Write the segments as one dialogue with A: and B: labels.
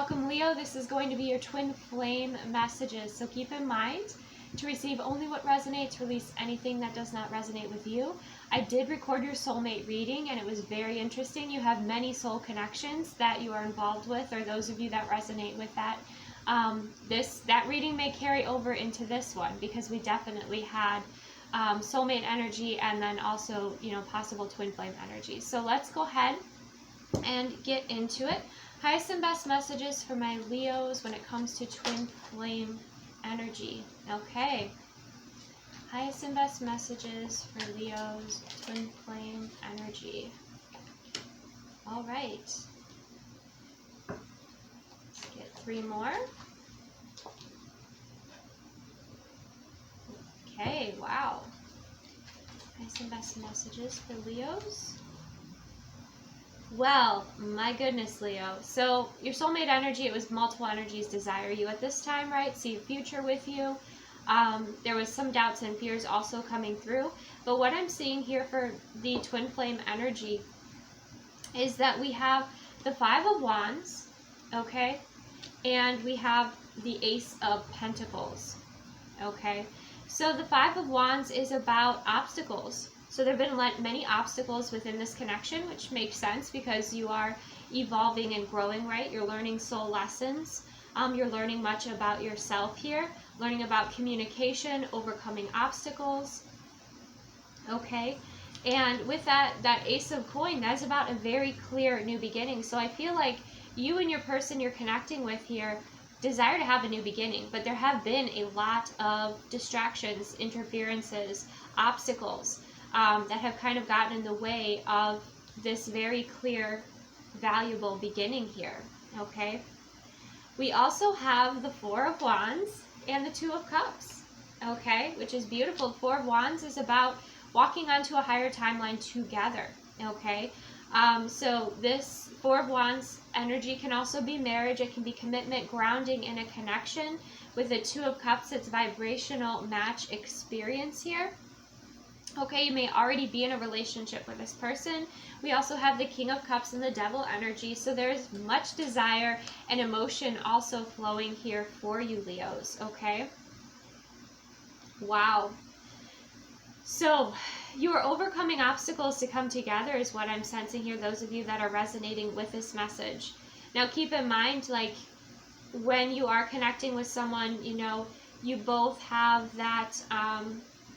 A: welcome Leo. This is going to be your twin flame messages. So keep in mind to receive only what resonates, release anything that does not resonate with you. I did record your soulmate reading and it was very interesting. You have many soul connections that you are involved with, or those of you that resonate with that. That reading may carry over into this one because we definitely had soulmate energy and then also, possible twin flame energy. So let's go ahead and get into it. Highest and best messages for my Leos when it comes to twin flame energy. Okay. Highest and best messages for Leos, twin flame energy. All right. Let's get 3 more. Okay, wow. Highest and best messages for Leos. Well, my goodness, Leo. So your soulmate energy, it was multiple energies desire you at this time, right? See a future with you. There was some doubts and fears also coming through. But what I'm seeing here for the twin flame energy is that we have the 5 of Wands, okay? And we have the Ace of Pentacles, okay? So the 5 of Wands is about obstacles. So there have been many obstacles within this connection, which makes sense because you are evolving and growing, right? You're learning soul lessons. You're learning much about yourself here, learning about communication, overcoming obstacles. Okay. And with that Ace of Coin, that's about a very clear new beginning. So I feel like you and your person you're connecting with here desire to have a new beginning, but there have been a lot of distractions, interferences, obstacles that have kind of gotten in the way of this very clear, valuable beginning here, okay? We also have the 4 of Wands and the 2 of Cups, okay? Which is beautiful. The 4 of Wands is about walking onto a higher timeline together, okay? So this 4 of Wands energy can also be marriage. It can be commitment, grounding in a connection. With the 2 of Cups, it's vibrational match experience here. Okay, you may already be in a relationship with this person. We also have the King of Cups and the Devil energy. So there's much desire and emotion also flowing here for you, Leos, okay? Wow. So you are overcoming obstacles to come together is what I'm sensing here, those of you that are resonating with this message. Now keep in mind, like, when you are connecting with someone, you both have that,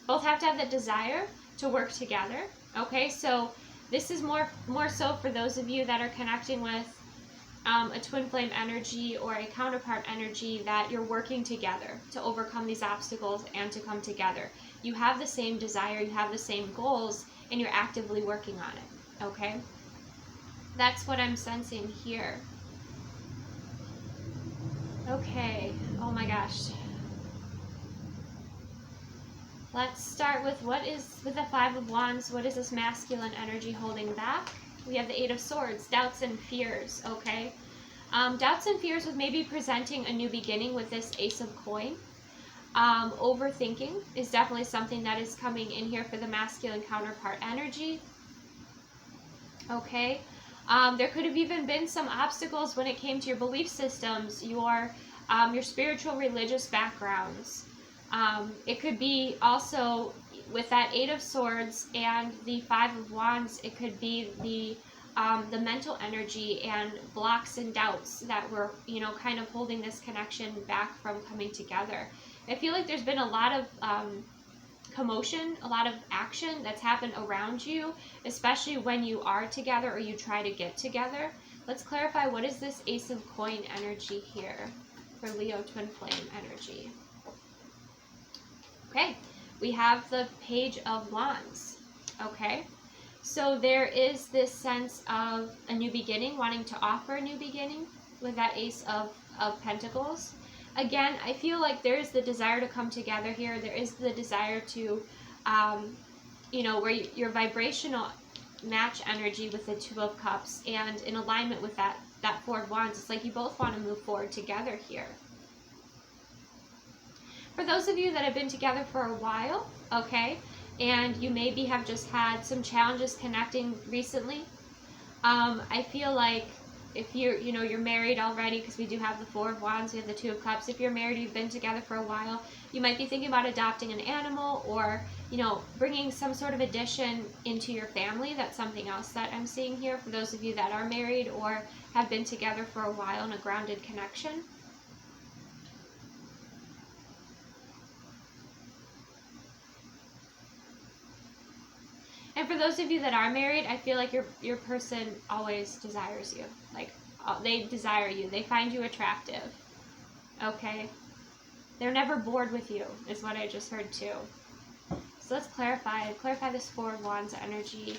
A: both have to have that desire to work together, okay? So this is more so for those of you that are connecting with a twin flame energy or a counterpart energy, that you're working together to overcome these obstacles and to come together. You have the same desire, you have the same goals, and you're actively working on it, okay? That's what I'm sensing here. Okay, oh my gosh. Let's start with with the 5 of Wands, what is this masculine energy holding back? We have the 8 of Swords, doubts and fears, okay? Doubts and fears with maybe presenting a new beginning with this Ace of Coin. Overthinking is definitely something that is coming in here for the masculine counterpart energy, okay? There could have even been some obstacles when it came to your belief systems, your spiritual religious backgrounds. It could be also with that 8 of Swords and the 5 of Wands, it could be the mental energy and blocks and doubts that were, kind of holding this connection back from coming together. I feel like there's been a lot of commotion, a lot of action that's happened around you, especially when you are together or you try to get together. Let's clarify, what is this Ace of Coin energy here for Leo twin flame energy? Okay, we have the Page of Wands, okay? So there is this sense of a new beginning, wanting to offer a new beginning with that Ace of Pentacles. Again, I feel like there is the desire to come together here. There is the desire to, where your vibrational match energy with the 2 of Cups and in alignment with that 4 of Wands. It's like you both want to move forward together here. For those of you that have been together for a while, okay, and you maybe have just had some challenges connecting recently, I feel like if you're married already, because we do have the Four of Wands, we have the Two of Cups. If you're married, you've been together for a while, you might be thinking about adopting an animal, or bringing some sort of addition into your family. That's something else that I'm seeing here for those of you that are married or have been together for a while in a grounded connection. And for those of you that are married, I feel like your person always desires you. Like, they desire you. They find you attractive. Okay? They're never bored with you, is what I just heard too. So let's clarify this Four of Wands energy.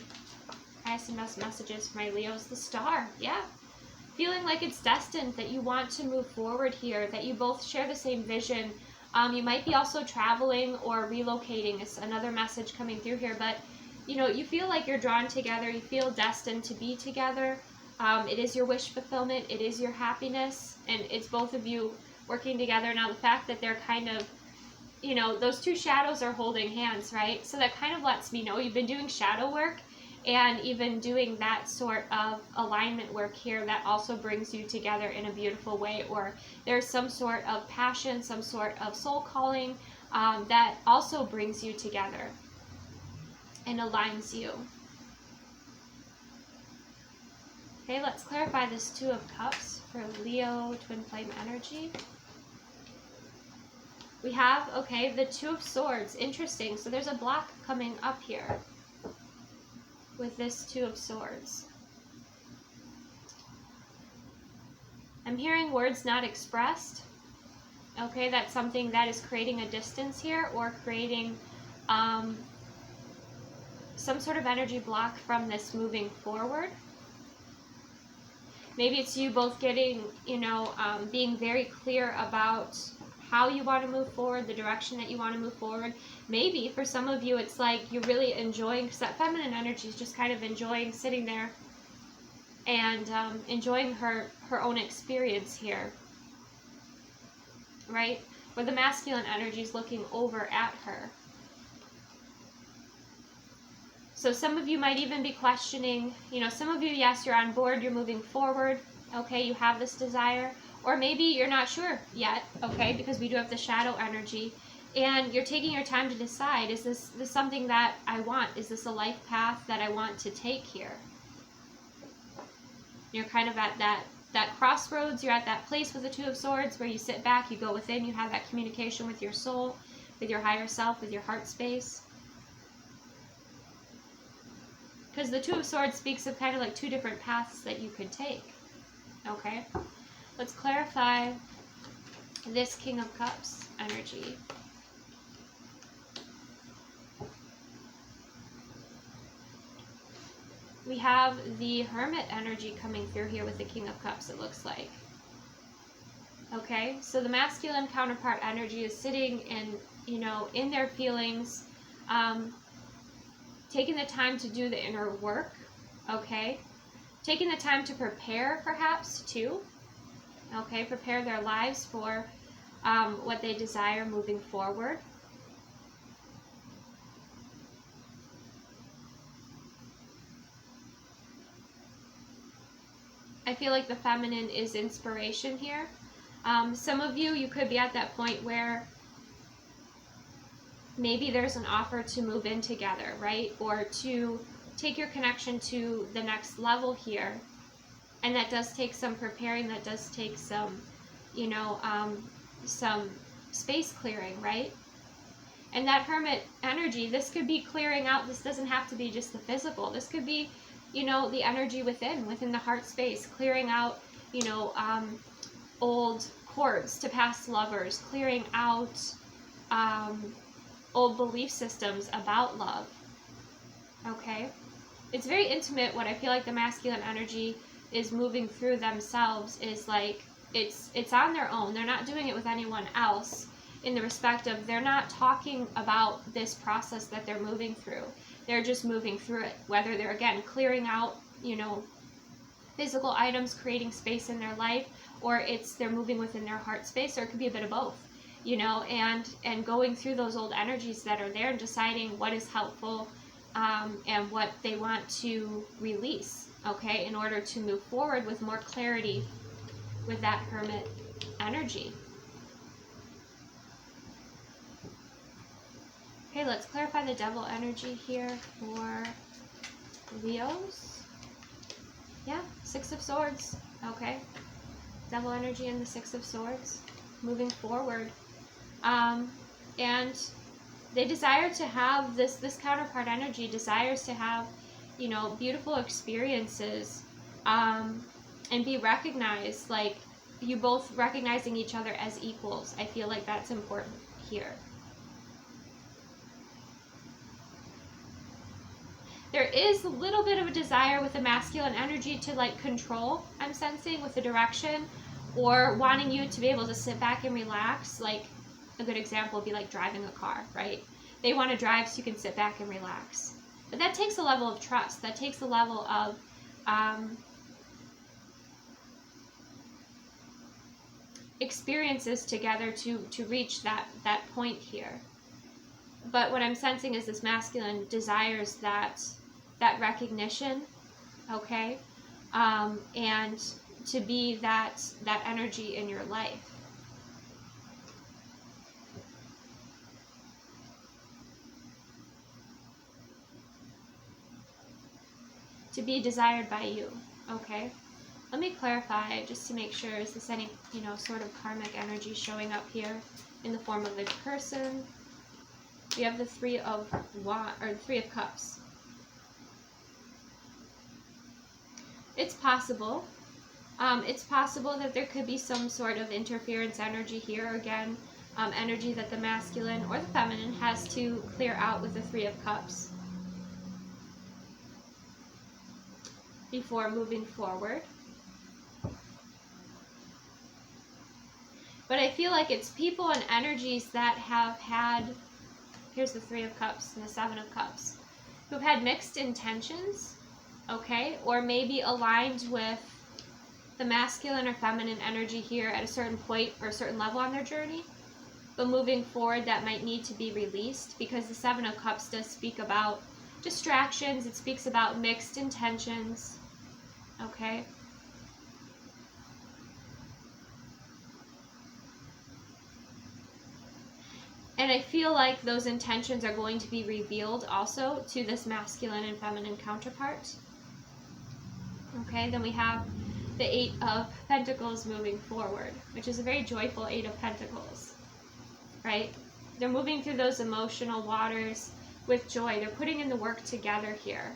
A: Highest and best messages for my Leos. The Star. Yeah. Feeling like it's destined, that you want to move forward here, that you both share the same vision. You might be also traveling or relocating is another message coming through here, but you feel like you're drawn together. You feel destined to be together. It is your wish fulfillment. It is your happiness. And it's both of you working together. Now, the fact that they're kind of, those two shadows are holding hands, right? So that kind of lets me know you've been doing shadow work and even doing that sort of alignment work here that also brings you together in a beautiful way. Or there's some sort of passion, some sort of soul calling that also brings you together and aligns you. Okay, let's clarify this Two of Cups for Leo twin flame energy. We have, okay, the Two of Swords. Interesting. So there's a block coming up here with this Two of Swords. I'm hearing words not expressed. Okay, that's something that is creating a distance here, or creating some sort of energy block from this moving forward. Maybe it's you both getting, being very clear about how you want to move forward, the direction that you want to move forward. Maybe for some of you, it's like you're really enjoying, because that feminine energy is just kind of enjoying sitting there and enjoying her own experience here, right? Where the masculine energy is looking over at her. So some of you might even be questioning, some of you, yes, you're on board, you're moving forward, okay, you have this desire, or maybe you're not sure yet, okay, because we do have the shadow energy, and you're taking your time to decide, is this something that I want? Is this a life path that I want to take here? You're kind of at that crossroads, you're at that place with the Two of Swords where you sit back, you go within, you have that communication with your soul, with your higher self, with your heart space. Because the Two of Swords speaks of kind of like two different paths that you could take. Okay? Let's clarify this King of Cups energy. We have the Hermit energy coming through here with the King of Cups, it looks like. Okay? So the masculine counterpart energy is sitting in, in their feelings, taking the time to do the inner work, okay? Taking the time to prepare, perhaps, too. Okay, prepare their lives for what they desire moving forward. I feel like the feminine is inspiration here. Some of you could be at that point where maybe there's an offer to move in together, right? Or to take your connection to the next level here. And that does take some preparing, that does take some, some space clearing, right? And that Hermit energy, this could be clearing out, this doesn't have to be just the physical. This could be, the energy within the heart space, clearing out, old cords to past lovers, clearing out, old belief systems about love. Okay? It's very intimate. What I feel like the masculine energy is moving through themselves is like it's on their own. They're not doing it with anyone else, in the respect of they're not talking about this process that they're moving through. They're just moving through it, whether they're, again, clearing out, physical items, creating space in their life, or they're moving within their heart space, or it could be a bit of both. And going through those old energies that are there and deciding what is helpful and what they want to release, okay, in order to move forward with more clarity with that Hermit energy. Okay, let's clarify the Devil energy here for Leos. Yeah, Six of Swords. Okay. Devil energy and the Six of Swords. Moving forward. And they desire to have this counterpart energy desires to have, you know, beautiful experiences, and be recognized, like you both recognizing each other as equals. I feel like that's important here. There is a little bit of a desire with the masculine energy to like control, I'm sensing, with the direction, or wanting you to be able to sit back and relax. Like a good example would be like driving a car, right? They want to drive so you can sit back and relax. But that takes a level of trust. That takes a level of experiences together to reach that point here. But what I'm sensing is this masculine desires that recognition, okay, and to be that energy in your life. To be desired by you, okay? Let me clarify just to make sure, is this any, you know, sort of karmic energy showing up here in the form of a person? We have the Three of Cups. It's possible. It's possible that there could be some sort of interference energy here. Again, energy that the masculine or the feminine has to clear out with the Three of Cups before moving forward. But I feel like it's people and energies that have had, here's the Three of Cups and the Seven of Cups, who've had mixed intentions, okay, or maybe aligned with the masculine or feminine energy here at a certain point or a certain level on their journey. But moving forward, that might need to be released, because the Seven of Cups does speak about distractions. It speaks about mixed intentions, okay? And I feel like those intentions are going to be revealed also to this masculine and feminine counterpart. Okay, then we have the Eight of Pentacles moving forward, which is a very joyful Eight of Pentacles, right? They're moving through those emotional waters with joy. They're putting in the work together here.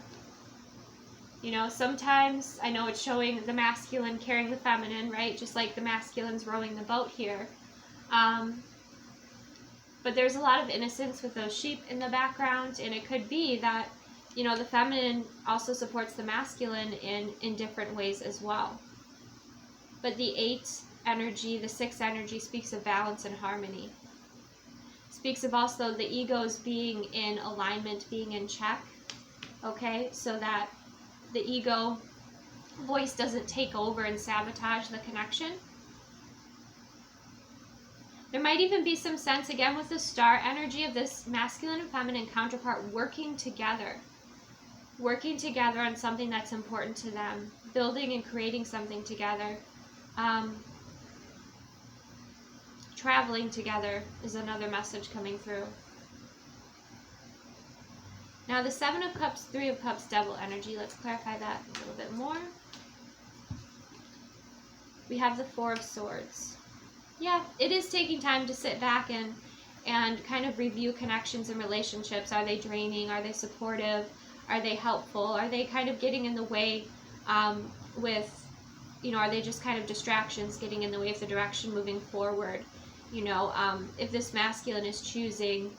A: You know, sometimes I know it's showing the masculine carrying the feminine, right? Just like the masculine's rowing the boat here. But there's a lot of innocence with those sheep in the background, and it could be that, you know, the feminine also supports the masculine in different ways as well. But the Eight energy, the Six energy, speaks of balance and harmony. Speaks of also the egos being in alignment, being in check, okay? So that the ego voice doesn't take over and sabotage the connection. There might even be some sense, again, with the Star energy of this masculine and feminine counterpart working together on something that's important to them, building and creating something together. Traveling together is another message coming through. Now the Seven of Cups, Three of Cups, Devil energy. Let's clarify that a little bit more. We have the Four of Swords. Yeah, it is taking time to sit back and kind of review connections and relationships. Are they draining? Are they supportive? Are they helpful? Are they kind of getting in the way with, you know, are they just kind of distractions getting in the way of the direction moving forward? You know, if this masculine is choosing,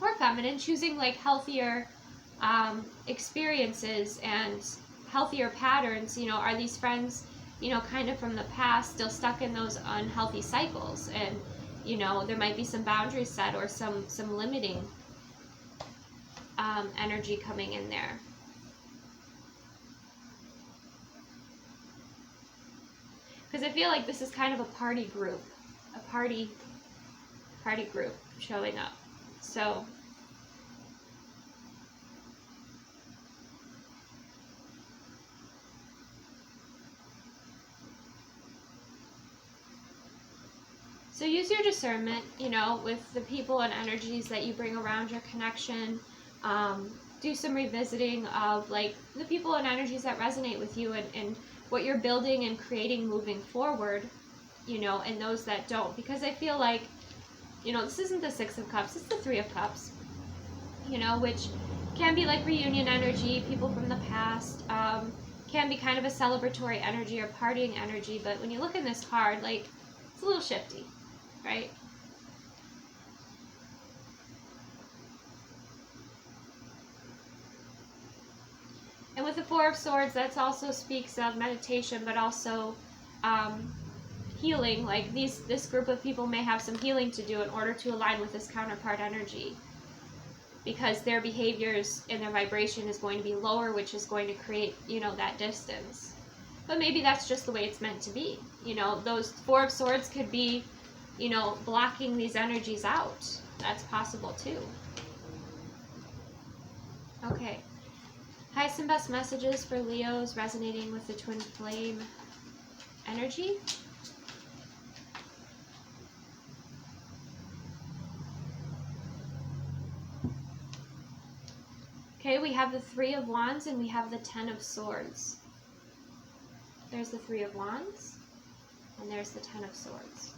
A: or feminine, choosing like healthier experiences and healthier patterns, you know, are these friends, you know, kind of from the past, still stuck in those unhealthy cycles? And, you know, there might be some boundaries set or some limiting energy coming in there. Because I feel like this is kind of a party group, a party group showing up. So So use your discernment, you know, with the people and energies that you bring around your connection. Do some revisiting of like the people and energies that resonate with you, and what you're building and creating moving forward, you know, and those that don't. Because I feel like, you know, this isn't the Six of Cups, it's the Three of Cups, you know, which can be like reunion energy, people from the past, can be kind of a celebratory energy or partying energy. But when you look in this card, like, it's a little shifty, right? And with the Four of Swords, that also speaks of meditation, but also healing. Like this group of people may have some healing to do in order to align with this counterpart energy, because their behaviors and their vibration is going to be lower, which is going to create, you know, that distance. But maybe that's just the way it's meant to be. You know, those Four of Swords could be, you know, blocking these energies out. That's possible too. Okay. Highest and best messages for Leos resonating with the twin flame energy. Okay, we have the Three of Wands and we have the Ten of Swords. There's the Three of Wands and there's the Ten of Swords.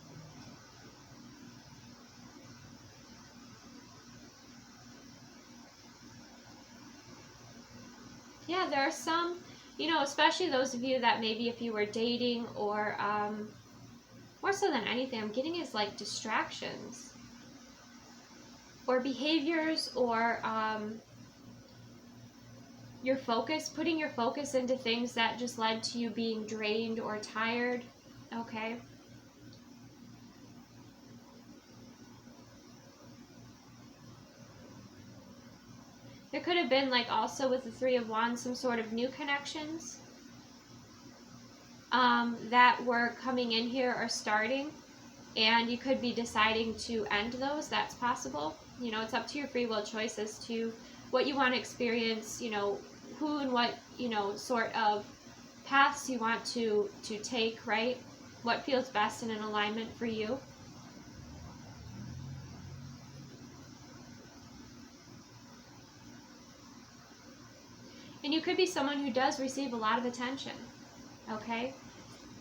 A: Yeah, there are some, you know, especially those of you that maybe if you were dating or more so than anything, I'm getting is like distractions or behaviors or your focus, putting your focus into things that just led to you being drained or tired. Okay. There could have been, like, also with the Three of Wands, some sort of new connections that were coming in here or starting, and you could be deciding to end those. That's possible. You know, it's up to your free will choice as to what you want to experience, you know, who and what, you know, sort of paths you want to take, right? What feels best and in alignment for you. And you could be someone who does receive a lot of attention, okay?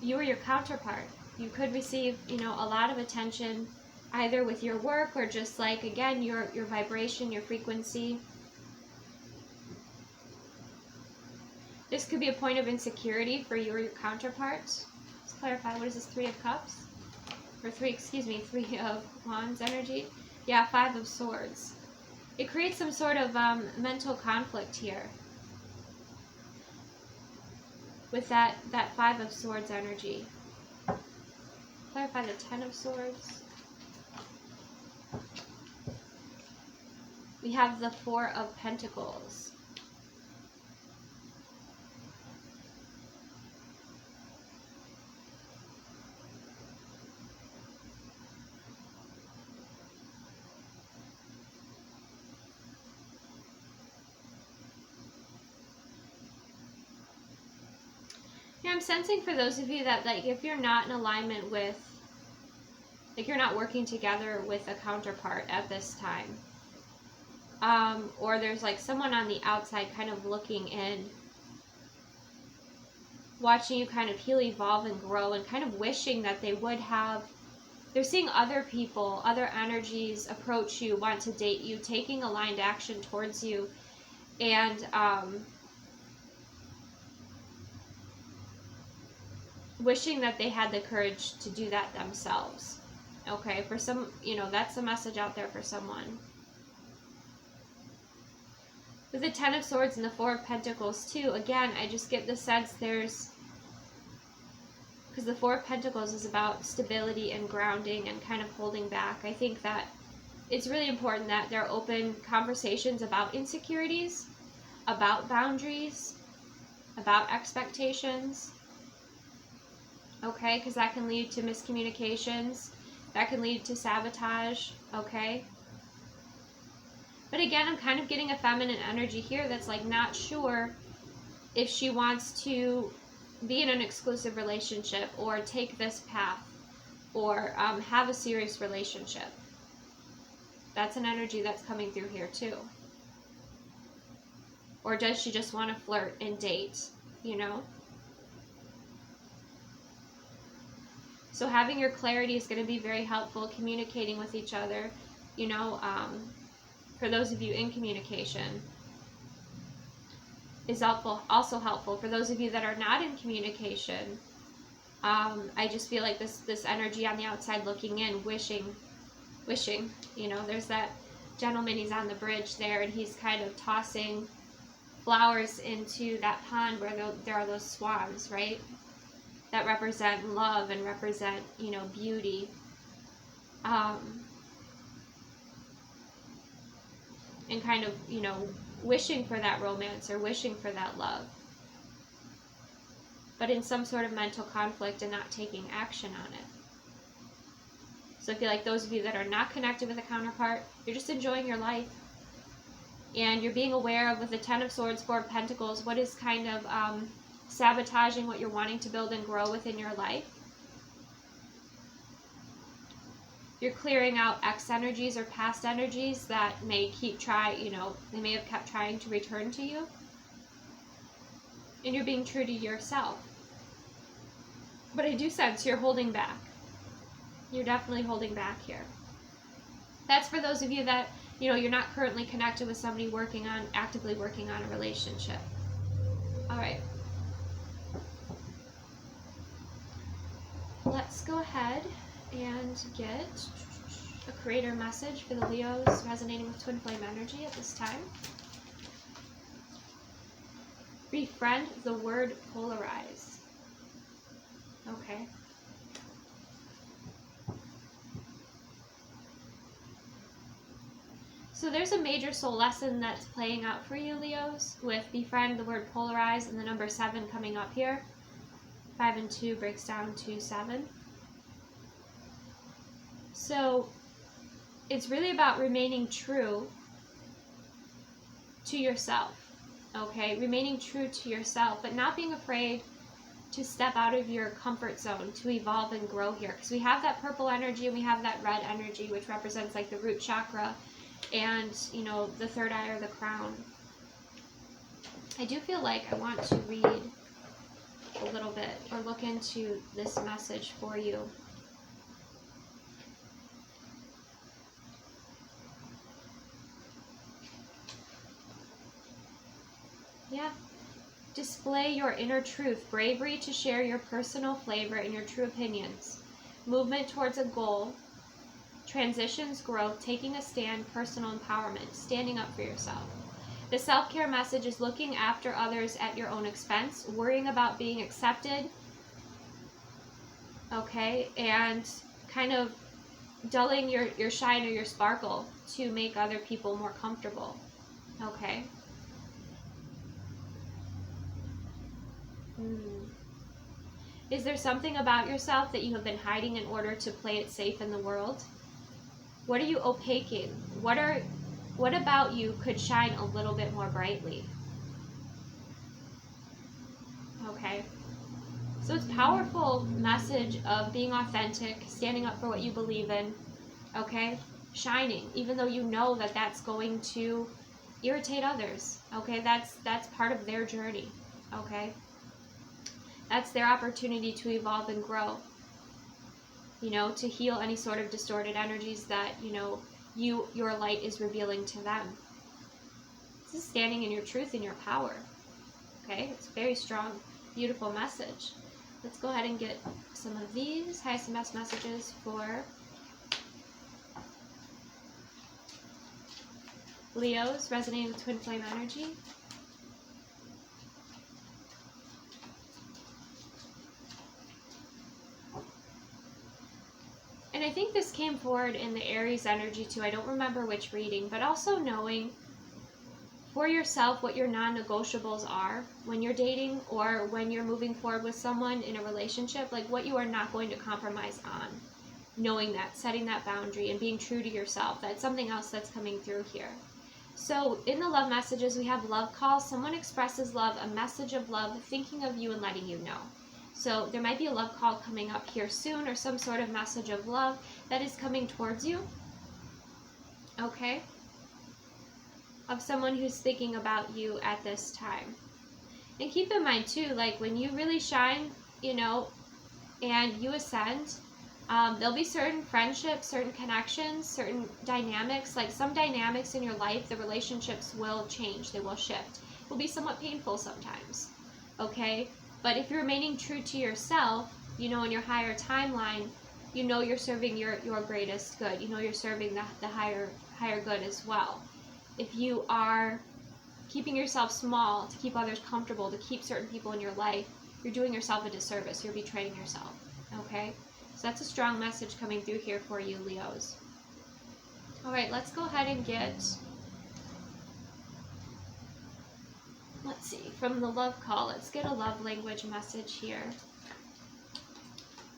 A: You or your counterpart. You could receive, you know, a lot of attention either with your work or just like, again, your vibration, your frequency. This could be a point of insecurity for you or your counterpart. Let's clarify, what is this, Three of Cups? Or Three of Wands energy? Yeah, Five of Swords. It creates some sort of mental conflict here. With that Five of Swords energy. Clarify the Ten of Swords. We have the Four of Pentacles. Yeah, I'm sensing for those of you that, like, if you're not in alignment with, like, you're not working together with a counterpart at this time, or there's like someone on the outside kind of looking in, watching you kind of heal, evolve, and grow, and kind of wishing that they would have, they're seeing other people, other energies approach you, want to date you, taking aligned action towards you, and wishing that they had the courage to do that themselves. Okay, for some, you know, that's the message out there for someone. With the Ten of Swords and the Four of Pentacles too, again, I just get the sense there's, because the Four of Pentacles is about stability and grounding and kind of holding back. I think that it's really important that there are open conversations about insecurities, about boundaries, about expectations. Okay, because that can lead to miscommunications. That can lead to sabotage. Okay. But again, I'm kind of getting a feminine energy here that's like not sure if she wants to be in an exclusive relationship or take this path. or have a serious relationship. That's an energy that's coming through here too. Or does she just want to flirt and date, you know? So having your clarity is going to be very helpful. Communicating with each other, you know, for those of you in communication is also helpful. For those of you that are not in communication, I just feel like this energy on the outside looking in, wishing, you know, there's that gentleman, he's on the bridge there, and he's kind of tossing flowers into that pond where there are those swans, right? That represent love and represent, you know, beauty. And kind of, you know, wishing for that romance or wishing for that love. But in some sort of mental conflict and not taking action on it. So I feel like those of you that are not connected with a counterpart, you're just enjoying your life. And you're being aware of, with the Ten of Swords, Four of Pentacles, what is kind of sabotaging what you're wanting to build and grow within your life. You're clearing out ex energies or past energies that may they may have kept trying to return to you. And you're being true to yourself. But I do sense you're holding back. You're definitely holding back here. That's for those of you that, you know, you're not currently connected with somebody actively working on a relationship. All right. Let's go ahead and get a creator message for the Leos resonating with twin flame energy at this time. Befriend the word polarize. Okay. So there's a major soul lesson that's playing out for you, Leos, with befriend, the word polarize, and the number 7 coming up here. 5 and 2 breaks down to 7. So it's really about remaining true to yourself, okay? Remaining true to yourself, but not being afraid to step out of your comfort zone, to evolve and grow here. Because we have that purple energy and we have that red energy, which represents like the root chakra and, you know, the third eye or the crown. I do feel like I want to read a little bit or look into this message for you. Yeah. Display your inner truth, bravery to share your personal flavor and your true opinions, movement towards a goal, transitions, growth, taking a stand, personal empowerment, standing up for yourself. The self-care message is looking after others at your own expense, worrying about being accepted, okay, and kind of dulling your shine or your sparkle to make other people more comfortable, okay. Is there something about yourself that you have been hiding in order to play it safe in the world? What are you opaquing? What about you could shine a little bit more brightly? Okay. So it's a powerful message of being authentic, standing up for what you believe in, okay? Shining, even though you know that that's going to irritate others, okay? That's part of their journey, okay? That's their opportunity to evolve and grow, you know, to heal any sort of distorted energies that, you know, your light is revealing to them. This is standing in your truth and your power, okay? It's a very strong, beautiful message. Let's go ahead and get some of these highest and best messages for Leos resonating with twin flame energy. And I think this came forward in the Aries energy too. I don't remember which reading, but also knowing for yourself what your non-negotiables are when you're dating or when you're moving forward with someone in a relationship, like what you are not going to compromise on. Knowing that, setting that boundary and being true to yourself. That's something else that's coming through here. So in the love messages, we have love calls. Someone expresses love, a message of love, thinking of you and letting you know. So there might be a love call coming up here soon, or some sort of message of love that is coming towards you. Okay? Of someone who's thinking about you at this time. And keep in mind too, like when you really shine, you know, and you ascend, there'll be certain friendships, certain connections, certain dynamics, like some dynamics in your life, the relationships will change, they will shift. It will be somewhat painful sometimes, okay? But if you're remaining true to yourself, you know, in your higher timeline, you know you're serving your greatest good. You know you're serving the higher good as well. If you are keeping yourself small to keep others comfortable, to keep certain people in your life, you're doing yourself a disservice. You're betraying yourself, okay? So that's a strong message coming through here for you, Leos. All right, let's go ahead and get, let's see, from the love call, let's get a love language message here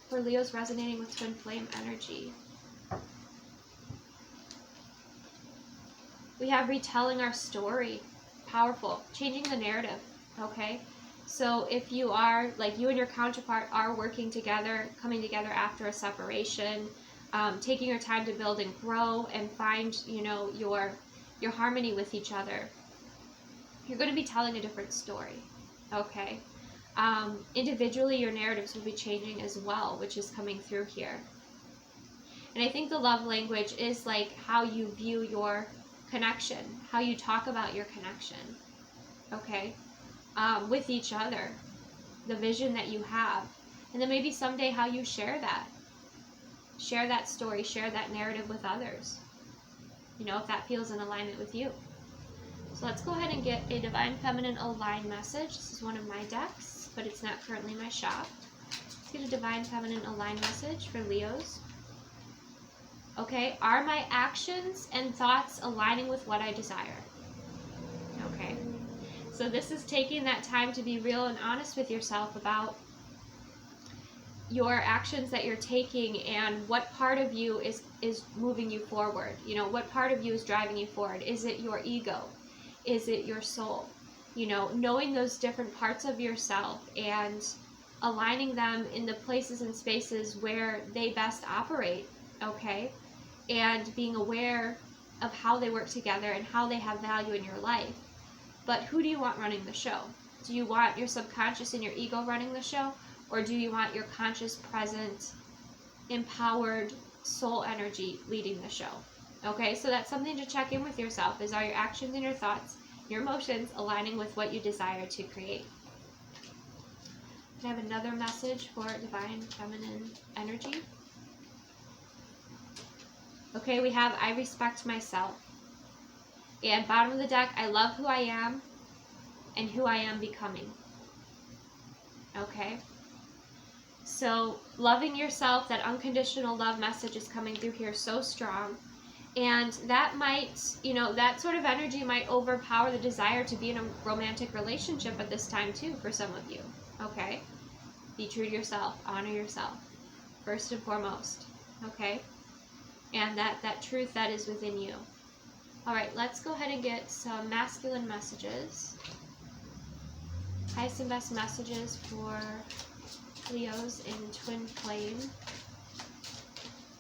A: for Leos resonating with twin flame energy. We have retelling our story. Powerful. Changing the narrative, okay? So if you are, like you and your counterpart are working together, coming together after a separation, taking your time to build and grow and find, you know, your harmony with each other, you're going to be telling a different story, okay? Individually, your narratives will be changing as well, which is coming through here. And I think the love language is like how you view your connection, how you talk about your connection, okay, with each other, the vision that you have, and then maybe someday how you share that story, share that narrative with others, you know, if that feels in alignment with you. So let's go ahead and get a Divine Feminine Align message. This is one of my decks, but it's not currently in my shop. Let's get a Divine Feminine Align message for Leos. Okay, are my actions and thoughts aligning with what I desire? Okay, so this is taking that time to be real and honest with yourself about your actions that you're taking and what part of you is moving you forward. You know, what part of you is driving you forward? Is it your ego? Is it your soul? You know, knowing those different parts of yourself and aligning them in the places and spaces where they best operate, okay? And being aware of how they work together and how they have value in your life. But who do you want running the show? Do you want your subconscious and your ego running the show? Or do you want your conscious, present, empowered soul energy leading the show? Okay, so that's something to check in with yourself. Are your actions and your thoughts, your emotions aligning with what you desire to create? I have another message for Divine Feminine Energy. Okay, we have I respect myself. And bottom of the deck, I love who I am and who I am becoming. Okay? So, loving yourself, that unconditional love message is coming through here so strong. And that might, you know, that sort of energy might overpower the desire to be in a romantic relationship at this time too for some of you. Okay? Be true to yourself. Honor yourself. First and foremost. Okay? And that truth that is within you. All right, let's go ahead and get some masculine messages. Highest and best messages for Leos in twin flame.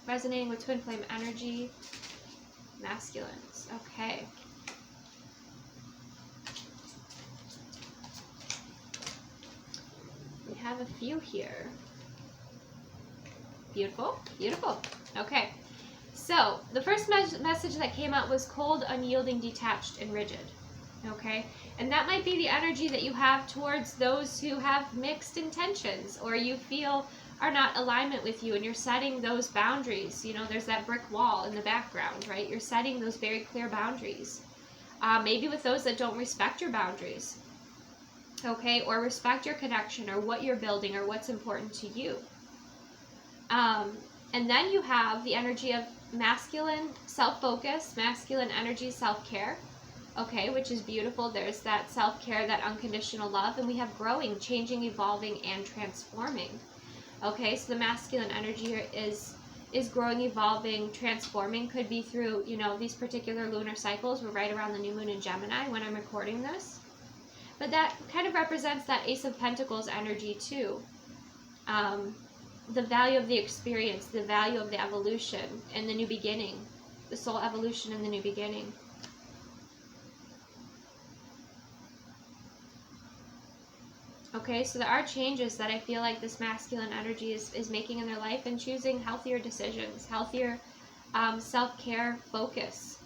A: Resonating with twin flame energy. Masculines. Okay. We have a few here. Beautiful. Beautiful. Okay. So, the first message that came out was cold, unyielding, detached, and rigid. Okay? And that might be the energy that you have towards those who have mixed intentions or you feel are not alignment with you, and you're setting those boundaries. You know, there's that brick wall in the background, right? You're setting those very clear boundaries. Maybe with those that don't respect your boundaries. Okay? Or respect your connection or what you're building or what's important to you. And then you have the energy of masculine self-focus, masculine energy self-care, okay, which is beautiful. There's that self-care, that unconditional love, and we have growing, changing, evolving, and transforming. Okay, so the masculine energy here is growing, evolving, transforming. Could be through, you know, these particular lunar cycles. We're right around the new moon in Gemini when I'm recording this. But that kind of represents that Ace of Pentacles energy too. the value of the experience, the value of the evolution and the new beginning, the soul evolution and the new beginning. Okay, so there are changes that I feel like this masculine energy is making in their life, and choosing healthier decisions, healthier self-care focus.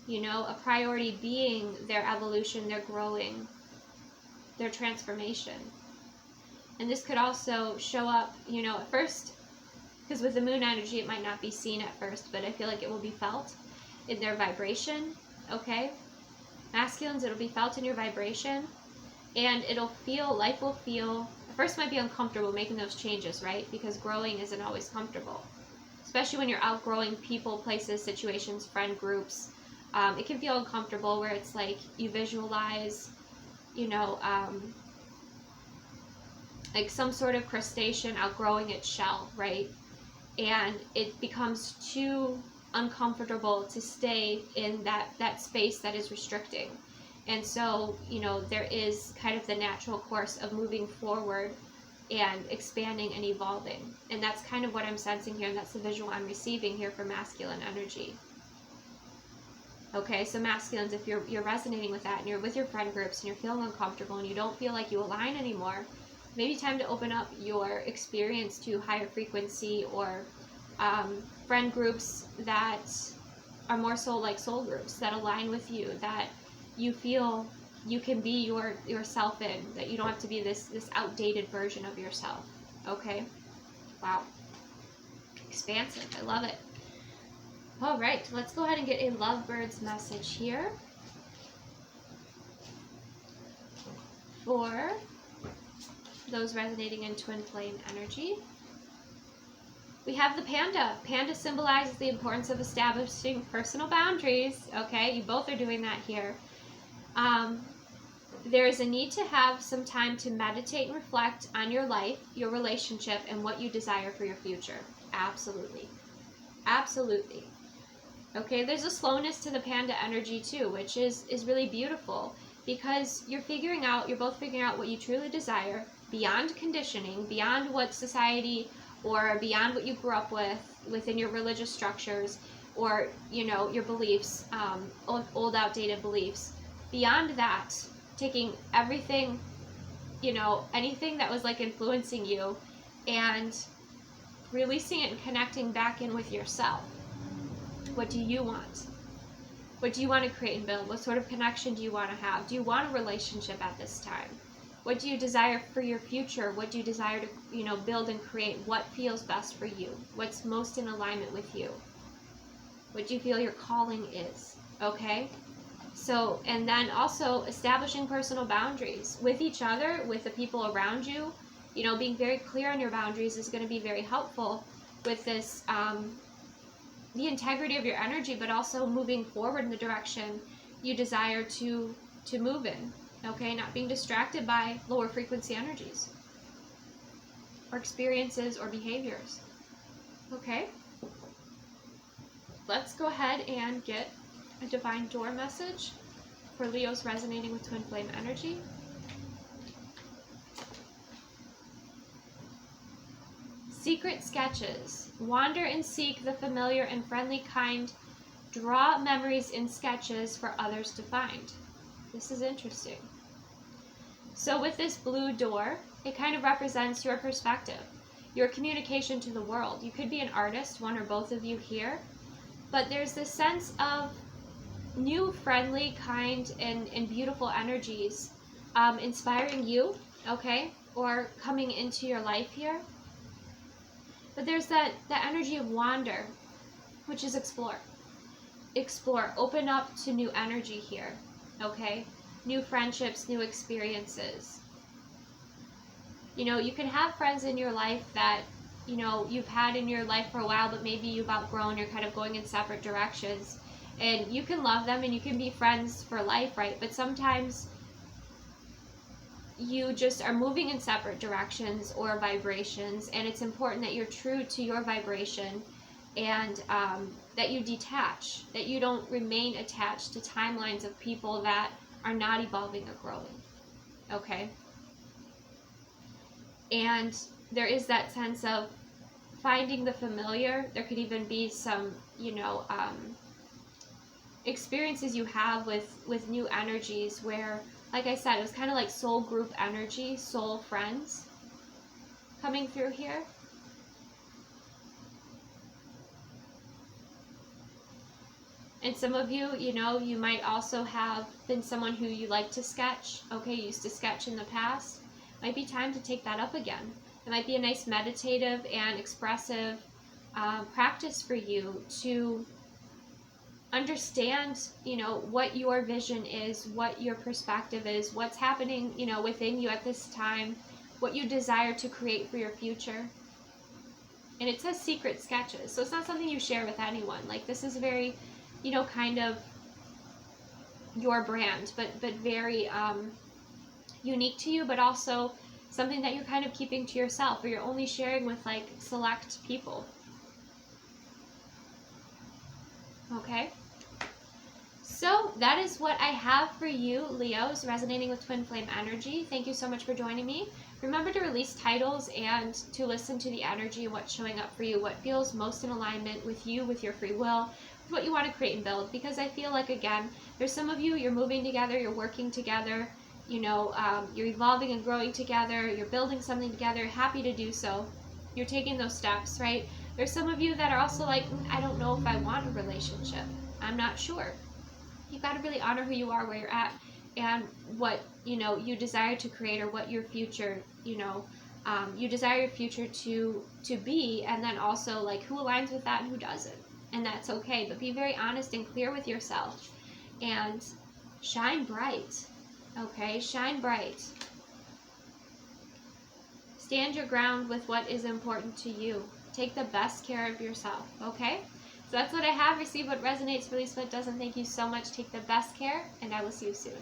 A: You know, a priority being their evolution, their growing, their transformation. And this could also show up, you know, at first, because with the moon energy, it might not be seen at first, but I feel like it will be felt in their vibration, okay? Masculines, it'll be felt in your vibration, and it'll feel, life will feel, at first might be uncomfortable making those changes, right? Because growing isn't always comfortable, especially when you're outgrowing people, places, situations, friend groups. It can feel uncomfortable where it's like you visualize, you know, like some sort of crustacean outgrowing its shell, right? And it becomes too uncomfortable to stay in that space that is restricting. And so, you know, there is kind of the natural course of moving forward and expanding and evolving. And that's kind of what I'm sensing here, and that's the visual I'm receiving here for masculine energy. Okay, so masculines, if you're resonating with that and you're with your friend groups and you're feeling uncomfortable and you don't feel like you align anymore, maybe time to open up your experience to higher frequency, or friend groups that are more soul groups that align with you, that you feel you can be yourself in, that you don't have to be this outdated version of yourself. Okay? Wow. Expansive. I love it. All right, let's go ahead and get a Lovebirds message here for those resonating in twin flame energy. We have the panda. Panda symbolizes the importance of establishing personal boundaries. Okay, you both are doing that here. There is a need to have some time to meditate and reflect on your life, your relationship, and what you desire for your future. Absolutely. Absolutely. Okay, there's a slowness to the panda energy too, which is really beautiful, because you're both figuring out what you truly desire beyond conditioning, beyond what society or beyond what you grew up with within your religious structures, or, you know, your beliefs, old outdated beliefs. Beyond that, taking everything, you know, anything that was like influencing you, and releasing it and connecting back in with yourself. What do you want? What do you want to create and build? What sort of connection do you want to have? Do you want a relationship at this time? What do you desire for your future? What do you desire to, you know, build and create? What feels best for you? What's most in alignment with you? What do you feel your calling is? Okay? So, and then also establishing personal boundaries with each other, with the people around you. You know, being very clear on your boundaries is going to be very helpful with this, the integrity of your energy, but also moving forward in the direction you desire to move in. Okay, not being distracted by lower frequency energies or experiences or behaviors. Okay, let's go ahead and get a divine door message for Leos resonating with twin flame energy. Secret sketches. Wander and seek the familiar and friendly kind. Draw memories in sketches for others to find. This is interesting. So with this blue door, it kind of represents your perspective, your communication to the world. You could be an artist, one or both of you here, but there's this sense of new, friendly, kind, and beautiful energies inspiring you, okay, or coming into your life here. But there's that energy of wander, which is explore. Explore, open up to new energy here, okay? New friendships, new experiences. You know, you can have friends in your life that, you know, you've had in your life for a while, but maybe you've outgrown, you're kind of going in separate directions. And you can love them and you can be friends for life, right? But sometimes you just are moving in separate directions or vibrations, and it's important that you're true to your vibration, and that you detach, that you don't remain attached to timelines of people that are not evolving or growing. Okay? And there is that sense of finding the familiar. There could even be some, you know, experiences you have with new energies where, like I said, it was kind of like soul group energy, soul friends coming through here. And some of you, you know, you might also have been someone who you like to sketch, okay, used to sketch in the past. Might be time to take that up again. It might be a nice meditative and expressive practice for you to understand, you know, what your vision is, what your perspective is, what's happening, you know, within you at this time, what you desire to create for your future. And it says secret sketches, so it's not something you share with anyone. Like, this is very, you know, kind of your brand, but very unique to you, but also something that you're kind of keeping to yourself, or you're only sharing with like select people. Okay, so that is what I have for you, Leos, resonating with twin flame energy. Thank you so much for joining me. Remember to release titles and to listen to the energy, what's showing up for you, what feels most in alignment with you, with your free will, with what you want to create and build. Because I feel like, again, there's some of you, you're moving together, you're working together, you know, you're evolving and growing together, you're building something together, happy to do so. You're taking those steps, right? There's some of you that are also like, I don't know if I want a relationship. I'm not sure. You've got to really honor who you are, where you're at, and what, you know, you desire to create, or what your future, you know, you desire your future to be, and then also like who aligns with that and who doesn't. And that's okay, but be very honest and clear with yourself and shine bright. Okay, shine bright. Stand your ground with what is important to you. Take the best care of yourself, okay? So that's what I have. Receive what resonates, release what doesn't. Thank you so much. Take the best care, and I will see you soon.